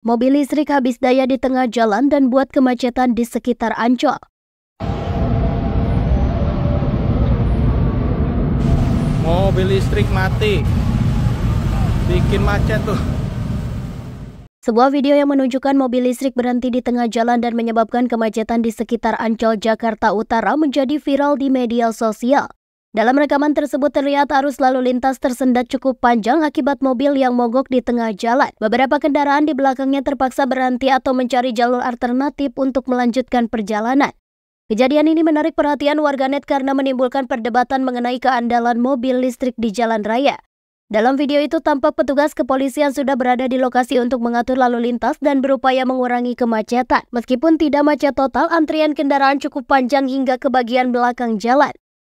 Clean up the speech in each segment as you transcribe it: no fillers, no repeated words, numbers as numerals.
Mobil listrik habis daya di tengah jalan dan buat kemacetan di sekitar Ancol. Mobil listrik mati, bikin macet tuh. Sebuah video yang menunjukkan mobil listrik berhenti di tengah jalan dan menyebabkan kemacetan di sekitar Ancol, Jakarta Utara menjadi viral di media sosial. Dalam rekaman tersebut terlihat arus lalu lintas tersendat cukup panjang akibat mobil yang mogok di tengah jalan. Beberapa kendaraan di belakangnya terpaksa berhenti atau mencari jalur alternatif untuk melanjutkan perjalanan. Kejadian ini menarik perhatian warganet karena menimbulkan perdebatan mengenai keandalan mobil listrik di jalan raya. Dalam video itu tampak petugas kepolisian sudah berada di lokasi untuk mengatur lalu lintas dan berupaya mengurangi kemacetan. Meskipun tidak macet total, antrian kendaraan cukup panjang hingga ke bagian belakang jalan.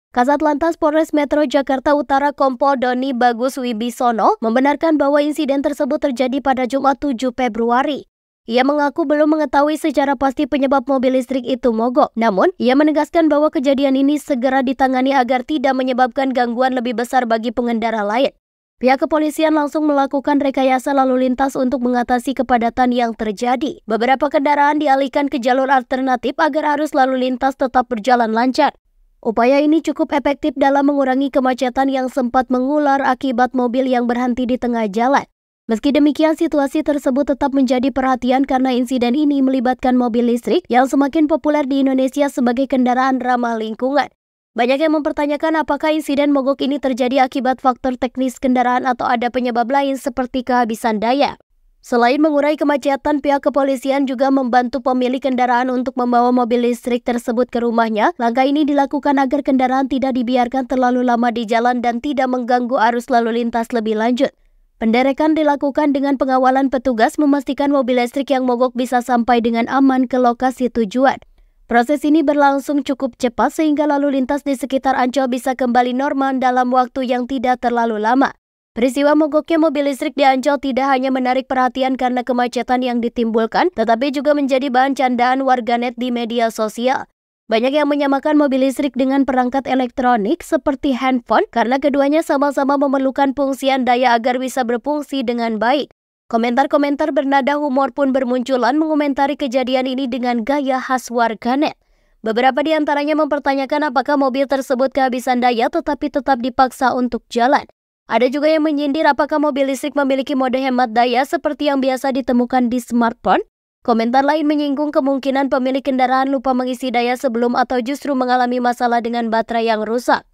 Kasat Lantas Polres Metro Jakarta Utara Kompol Doni Bagus Wibisono membenarkan bahwa insiden tersebut terjadi pada Jumat 7 Februari. Ia mengaku belum mengetahui secara pasti penyebab mobil listrik itu mogok. Namun, ia menegaskan bahwa kejadian ini segera ditangani agar tidak menyebabkan gangguan lebih besar bagi pengendara lain. Pihak kepolisian langsung melakukan rekayasa lalu lintas untuk mengatasi kepadatan yang terjadi. Beberapa kendaraan dialihkan ke jalur alternatif agar arus lalu lintas tetap berjalan lancar. Upaya ini cukup efektif dalam mengurangi kemacetan yang sempat mengular akibat mobil yang berhenti di tengah jalan. Meski demikian, situasi tersebut tetap menjadi perhatian karena insiden ini melibatkan mobil listrik yang semakin populer di Indonesia sebagai kendaraan ramah lingkungan. Banyak yang mempertanyakan apakah insiden mogok ini terjadi akibat faktor teknis kendaraan atau ada penyebab lain seperti kehabisan daya. Selain mengurai kemacetan, pihak kepolisian juga membantu pemilik kendaraan untuk membawa mobil listrik tersebut ke rumahnya. Langkah ini dilakukan agar kendaraan tidak dibiarkan terlalu lama di jalan dan tidak mengganggu arus lalu lintas lebih lanjut. Penderekan dilakukan dengan pengawalan petugas memastikan mobil listrik yang mogok bisa sampai dengan aman ke lokasi tujuan. Proses ini berlangsung cukup cepat sehingga lalu lintas di sekitar Ancol bisa kembali normal dalam waktu yang tidak terlalu lama. Peristiwa mogoknya mobil listrik di Ancol tidak hanya menarik perhatian karena kemacetan yang ditimbulkan, tetapi juga menjadi bahan candaan warganet di media sosial. Banyak yang menyamakan mobil listrik dengan perangkat elektronik seperti handphone karena keduanya sama-sama memerlukan fungsian daya agar bisa berfungsi dengan baik. Komentar-komentar bernada humor pun bermunculan mengomentari kejadian ini dengan gaya khas warganet. Beberapa di antaranya mempertanyakan apakah mobil tersebut kehabisan daya tetapi tetap dipaksa untuk jalan. Ada juga yang menyindir apakah mobil listrik memiliki mode hemat daya seperti yang biasa ditemukan di smartphone. Komentar lain menyinggung kemungkinan pemilik kendaraan lupa mengisi daya sebelum atau justru mengalami masalah dengan baterai yang rusak.